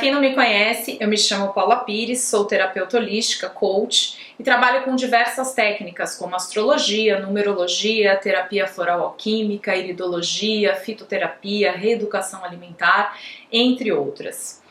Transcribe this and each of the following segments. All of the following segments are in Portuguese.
quem não me conhece, eu me chamo Paula Pires, sou terapeuta holística, coach e trabalho com diversas técnicas como astrologia, numerologia, terapia floral alquímica, iridologia, fitoterapia, reeducação alimentar, entre outras.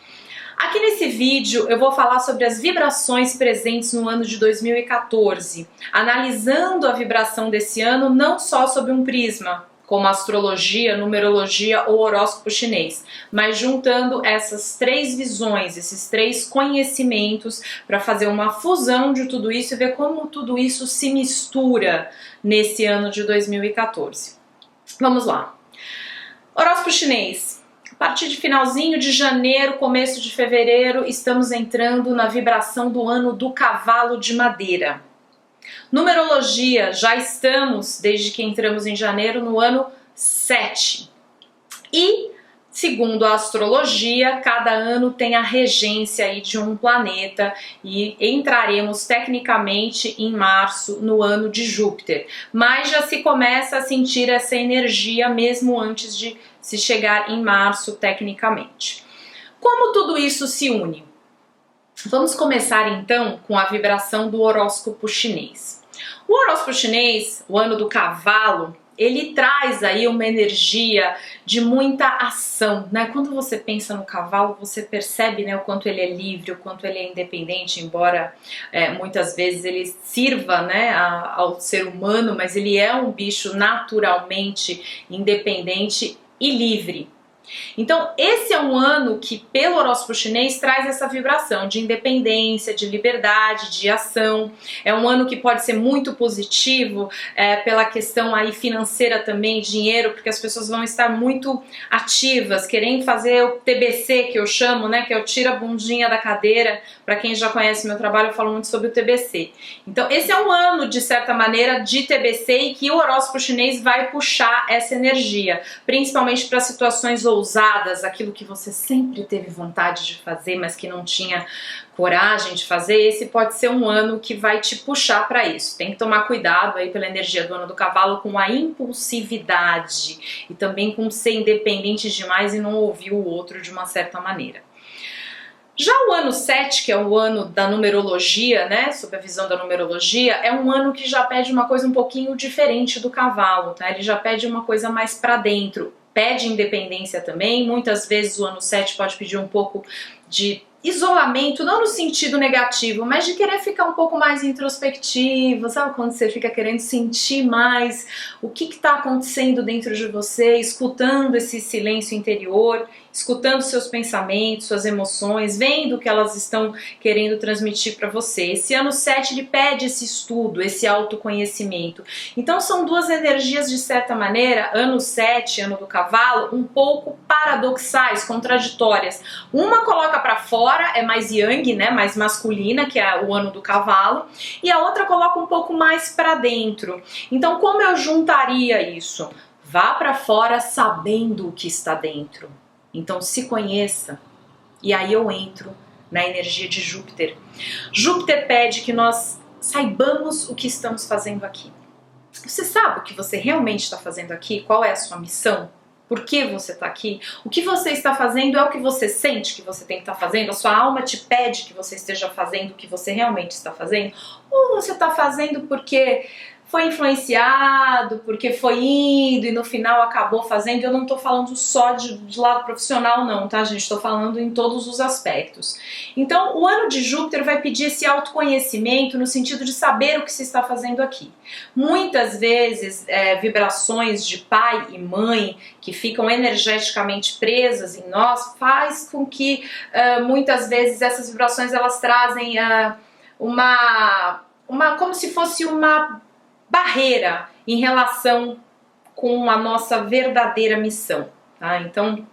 Aqui nesse vídeo eu vou falar sobre as vibrações presentes no ano de 2014, analisando a vibração desse ano não só sob um prisma, como astrologia, numerologia ou horóscopo chinês, mas juntando essas três visões, esses três conhecimentos para fazer uma fusão de tudo isso e ver como tudo isso se mistura nesse ano de 2014. Vamos lá. Horóscopo chinês. A partir de finalzinho de janeiro, começo de fevereiro, estamos entrando na vibração do ano do cavalo de madeira. Numerologia, já estamos, desde que entramos em janeiro, no ano 7. E, segundo a astrologia, cada ano tem a regência aí de um planeta e entraremos tecnicamente em março, no ano de Júpiter. Mas já se começa a sentir essa energia mesmo antes de se chegar em março, tecnicamente. Como tudo isso se une? Vamos começar então com a vibração do horóscopo chinês. O horóscopo chinês, o ano do cavalo, ele traz aí uma energia de muita ação, né? Quando você pensa no cavalo, você percebe, né, o quanto ele é livre, o quanto ele é independente, embora muitas vezes ele sirva, né, ao ser humano, mas ele é um bicho naturalmente independente e livre. Então esse é um ano que pelo horóscopo chinês traz essa vibração de independência, de liberdade, de ação. É um ano que pode ser muito positivo pela questão aí financeira também, dinheiro, porque as pessoas vão estar muito ativas, querendo fazer o TBC que eu chamo, né, que é o tira a bundinha da cadeira. Para quem já conhece meu trabalho, eu falo muito sobre o TBC. Então esse é um ano de certa maneira de TBC e que o horóscopo chinês vai puxar essa energia, principalmente para situações ousadas, aquilo que você sempre teve vontade de fazer, mas que não tinha coragem de fazer. Esse pode ser um ano que vai te puxar para isso. Tem que tomar cuidado aí pela energia do ano do cavalo com a impulsividade e também com ser independente demais e não ouvir o outro de uma certa maneira. Já o ano 7, que é o ano da numerologia, né, sob a visão da numerologia, é um ano que já pede uma coisa um pouquinho diferente do cavalo, tá? Ele já pede uma coisa mais para dentro. Pede independência também, muitas vezes o ano 7 pode pedir um pouco de isolamento, não no sentido negativo, mas de querer ficar um pouco mais introspectivo, sabe quando você fica querendo sentir mais o que está acontecendo dentro de você, escutando esse silêncio interior, escutando seus pensamentos, suas emoções, vendo o que elas estão querendo transmitir para você. Esse ano 7 ele pede esse estudo, esse autoconhecimento. Então são duas energias de certa maneira, ano 7, ano do cavalo, um pouco paradoxais, contraditórias. Uma coloca para fora, é mais yang, né, mais masculina, que é o ano do cavalo, e a outra coloca um pouco mais para dentro. Então como eu juntaria isso? Vá para fora sabendo o que está dentro. Então se conheça, e aí eu entro na energia de Júpiter. Júpiter pede que nós saibamos o que estamos fazendo aqui. Você sabe o que você realmente está fazendo aqui? Qual é a sua missão? Por que você está aqui? O que você está fazendo é o que você sente que você tem que estar fazendo? A sua alma te pede que você esteja fazendo o que você realmente está fazendo? Ou você está fazendo porque foi influenciado, porque foi indo e no final acabou fazendo? Eu não estou falando só de lado profissional não, tá gente? Estou falando em todos os aspectos. Então o ano de Júpiter vai pedir esse autoconhecimento no sentido de saber o que se está fazendo aqui. Muitas vezes vibrações de pai e mãe que ficam energeticamente presas em nós faz com que muitas vezes essas vibrações elas trazem como se fosse uma barreira em relação com a nossa verdadeira missão, tá? Então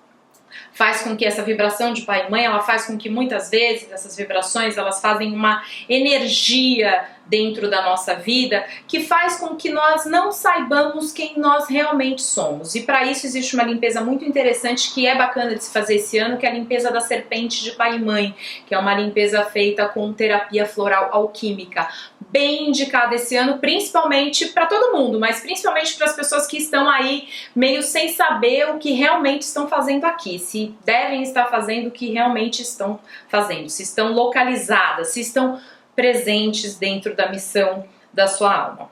faz com que essa vibração de pai e mãe, ela faz com que muitas vezes essas vibrações elas fazem uma energia dentro da nossa vida que faz com que nós não saibamos quem nós realmente somos. E para isso existe uma limpeza muito interessante que é bacana de se fazer esse ano, que é a limpeza da serpente de pai e mãe, que é uma limpeza feita com terapia floral alquímica. bem indicada esse ano, principalmente para todo mundo, mas principalmente para as pessoas que estão aí meio sem saber o que realmente estão fazendo aqui, se devem estar fazendo o que realmente estão fazendo, se estão localizadas, se estão presentes dentro da missão da sua alma.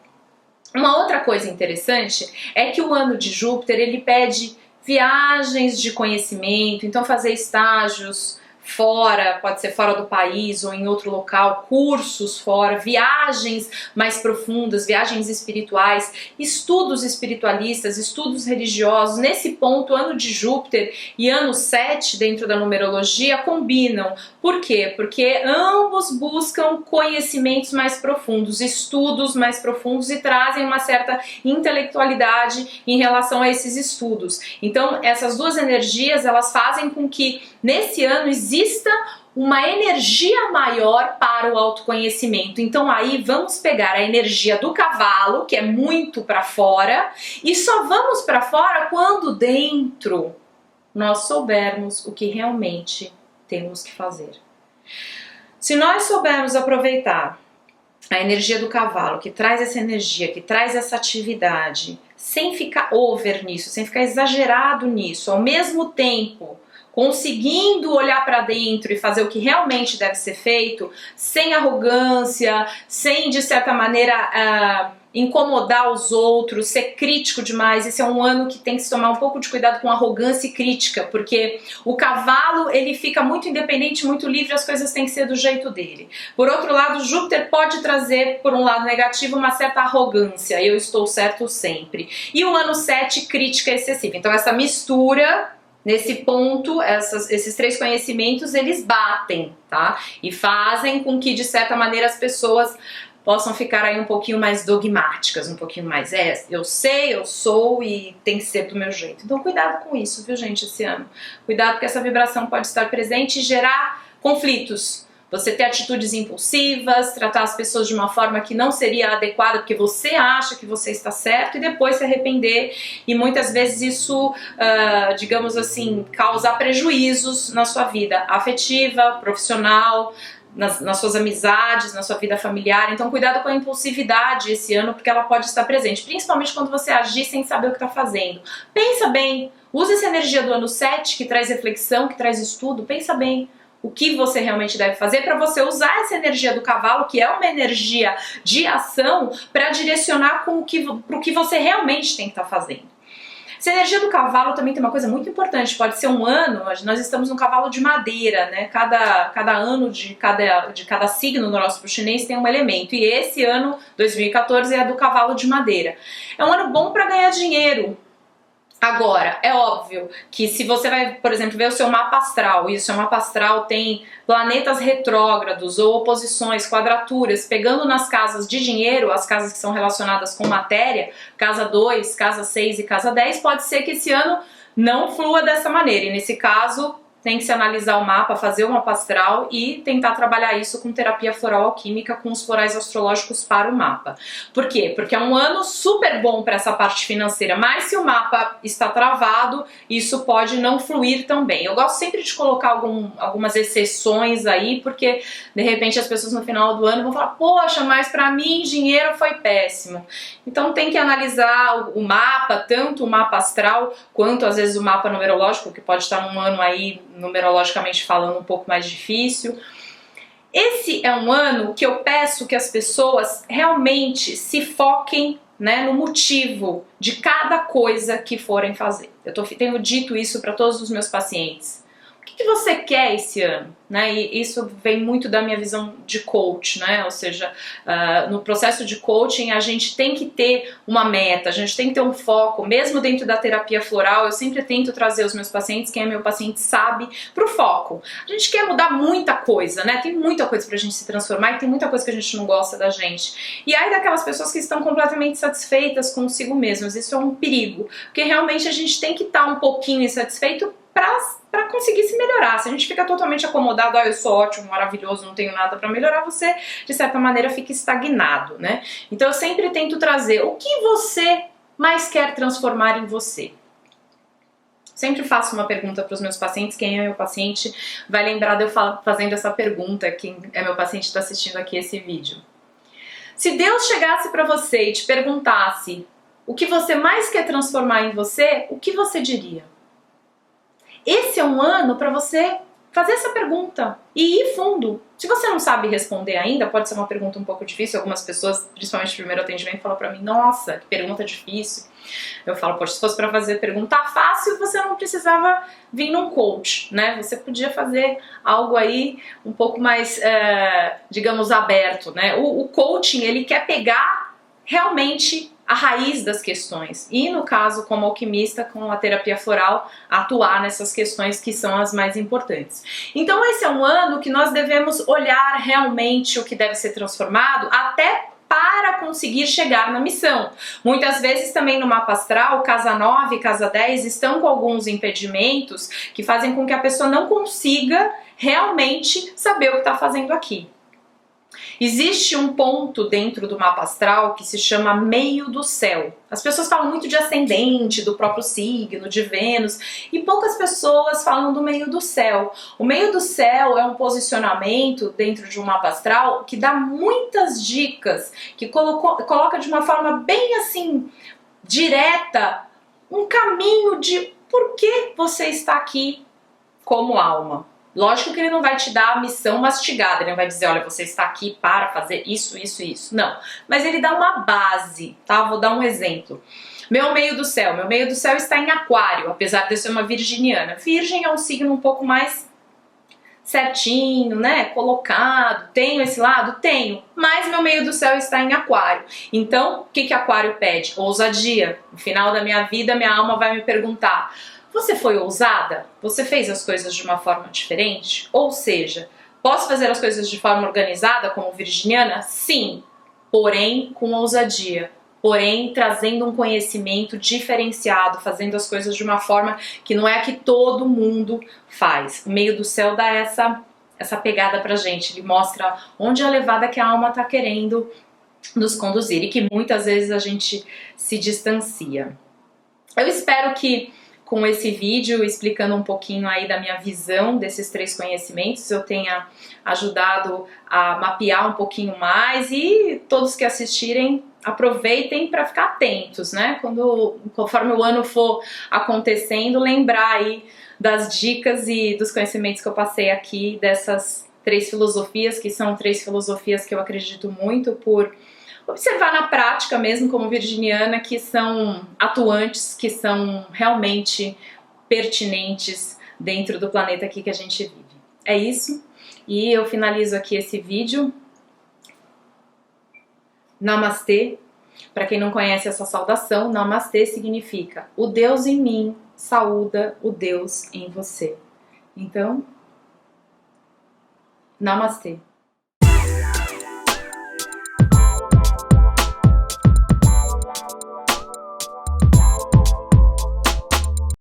Uma outra coisa interessante é que o ano de Júpiter, ele pede viagens de conhecimento, então fazer estágios fora, pode ser fora do país ou em outro local, cursos fora, viagens mais profundas, viagens espirituais, estudos espiritualistas, estudos religiosos. Nesse ponto, ano de Júpiter e ano 7 dentro da numerologia combinam. Por quê? Porque ambos buscam conhecimentos mais profundos, estudos mais profundos e trazem uma certa intelectualidade em relação a esses estudos. Então, essas duas energias, elas fazem com que nesse ano exista uma energia maior para o autoconhecimento. Então aí vamos pegar a energia do cavalo, que é muito para fora, e só vamos para fora quando dentro nós soubermos o que realmente temos que fazer. Se nós soubermos aproveitar a energia do cavalo, que traz essa energia, que traz essa atividade, sem ficar over nisso, sem ficar exagerado nisso, ao mesmo tempo conseguindo olhar para dentro e fazer o que realmente deve ser feito, sem arrogância, sem, de certa maneira, incomodar os outros, ser crítico demais. Esse é um ano que tem que se tomar um pouco de cuidado com arrogância e crítica, porque o cavalo, ele fica muito independente, muito livre, as coisas têm que ser do jeito dele. Por outro lado, Júpiter pode trazer, por um lado negativo, uma certa arrogância, eu estou certo sempre. E o ano 7, crítica excessiva. Então essa mistura, nesse ponto, esses três conhecimentos, eles batem, tá? E fazem com que, de certa maneira, as pessoas possam ficar aí um pouquinho mais dogmáticas, um pouquinho mais, eu sei, eu sou e tem que ser do meu jeito. Então cuidado com isso, viu, gente, esse ano. Cuidado porque essa vibração pode estar presente e gerar conflitos. Você ter atitudes impulsivas, tratar as pessoas de uma forma que não seria adequada porque você acha que você está certo e depois se arrepender. E muitas vezes isso, digamos assim, causa prejuízos na sua vida afetiva, profissional, nas suas amizades, na sua vida familiar. Então cuidado com a impulsividade esse ano, porque ela pode estar presente, principalmente quando você agir sem saber o que está fazendo. Pensa bem, use essa energia do ano 7, que traz reflexão, que traz estudo, pensa bem o que você realmente deve fazer para você usar essa energia do cavalo, que é uma energia de ação, para direcionar para o que você realmente tem que estar fazendo. Essa energia do cavalo também tem uma coisa muito importante, pode ser um ano, nós estamos num cavalo de madeira, né? Cada ano de cada signo no horóscopo chinês tem um elemento, e esse ano, 2014, é do cavalo de madeira. É um ano bom para ganhar dinheiro. Agora, é óbvio que se você vai, por exemplo, ver o seu mapa astral, e o seu mapa astral tem planetas retrógrados ou oposições, quadraturas, pegando nas casas de dinheiro, as casas que são relacionadas com matéria, casa 2, casa 6 e casa 10, pode ser que esse ano não flua dessa maneira. E nesse caso, tem que se analisar o mapa, fazer o mapa astral e tentar trabalhar isso com terapia floral alquímica, com os florais astrológicos para o mapa. Por quê? Porque é um ano super bom para essa parte financeira, mas se o mapa está travado, isso pode não fluir tão bem. Eu gosto sempre de colocar algumas exceções aí, porque de repente as pessoas no final do ano vão falar, poxa, mas para mim dinheiro foi péssimo. Então tem que analisar o mapa, tanto o mapa astral, quanto às vezes o mapa numerológico, que pode estar num ano aí numerologicamente falando um pouco mais difícil. Esse é um ano que eu peço que as pessoas realmente se foquem, né, no motivo de cada coisa que forem fazer. Eu tenho dito isso para todos os meus pacientes. O que você quer esse ano? Né? E isso vem muito da minha visão de coach, né? Ou seja, no processo de coaching a gente tem que ter uma meta, a gente tem que ter um foco, mesmo dentro da terapia floral. Eu sempre tento trazer os meus pacientes, quem é meu paciente sabe, para o foco. A gente quer mudar muita coisa, né? Tem muita coisa pra gente se transformar e tem muita coisa que a gente não gosta da gente. E aí daquelas pessoas que estão completamente satisfeitas consigo mesmas, isso é um perigo, porque realmente a gente tem que estar um pouquinho insatisfeito para conseguir se melhorar. Se a gente fica totalmente acomodado, eu sou ótimo, maravilhoso, não tenho nada para melhorar, você, de certa maneira, fica estagnado, né? Então eu sempre tento trazer o que você mais quer transformar em você. Sempre faço uma pergunta para os meus pacientes, quem é meu paciente vai lembrar de eu fazendo essa pergunta, quem é meu paciente está assistindo aqui esse vídeo. Se Deus chegasse para você e te perguntasse o que você mais quer transformar em você, o que você diria? Esse é um ano para você fazer essa pergunta e ir fundo. Se você não sabe responder ainda, pode ser uma pergunta um pouco difícil. Algumas pessoas, principalmente no primeiro atendimento, falam para mim, nossa, que pergunta difícil. Eu falo, poxa, se fosse para fazer pergunta fácil, você não precisava vir num coach, né? Você podia fazer algo aí um pouco mais, digamos, aberto, né? O coaching, ele quer pegar realmente a raiz das questões e, no caso, como alquimista, com a terapia floral, atuar nessas questões que são as mais importantes. Então esse é um ano que nós devemos olhar realmente o que deve ser transformado até para conseguir chegar na missão. Muitas vezes também no mapa astral, casa 9 e casa 10 estão com alguns impedimentos que fazem com que a pessoa não consiga realmente saber o que está fazendo aqui. Existe um ponto dentro do mapa astral que se chama meio do céu. As pessoas falam muito de ascendente, do próprio signo, de Vênus, e poucas pessoas falam do meio do céu. O meio do céu é um posicionamento dentro de um mapa astral que dá muitas dicas, que coloca de uma forma bem assim, direta, um caminho de por que você está aqui como alma. Lógico que ele não vai te dar a missão mastigada, ele não vai dizer, olha, você está aqui para fazer isso, isso e isso. Não, mas ele dá uma base, tá? Vou dar um exemplo. Meu meio do céu está em Aquário, apesar de eu ser uma virginiana. Virgem é um signo um pouco mais certinho, né, colocado. Tenho esse lado? Tenho, mas meu meio do céu está em Aquário. Então, o que Aquário pede? Ousadia. No final da minha vida, minha alma vai me perguntar, você foi ousada? Você fez as coisas de uma forma diferente? Ou seja, posso fazer as coisas de forma organizada como virginiana? Sim, porém com ousadia. Porém, trazendo um conhecimento diferenciado, fazendo as coisas de uma forma que não é a que todo mundo faz. O meio do céu dá essa pegada pra gente, ele mostra onde é a levada que a alma tá querendo nos conduzir e que muitas vezes a gente se distancia. Eu espero que com esse vídeo explicando um pouquinho aí da minha visão desses 3 conhecimentos, eu tenha ajudado a mapear um pouquinho mais e todos que assistirem aproveitem para ficar atentos, né? Conforme o ano for acontecendo, lembrar aí das dicas e dos conhecimentos que eu passei aqui dessas 3 filosofias, que são 3 filosofias que eu acredito muito por observar na prática mesmo como virginiana, que são atuantes, que são realmente pertinentes dentro do planeta aqui que a gente vive. É isso, e eu finalizo aqui esse vídeo. Namastê. Para quem não conhece essa saudação, Namastê significa o Deus em mim saúda o Deus em você. Então, Namastê.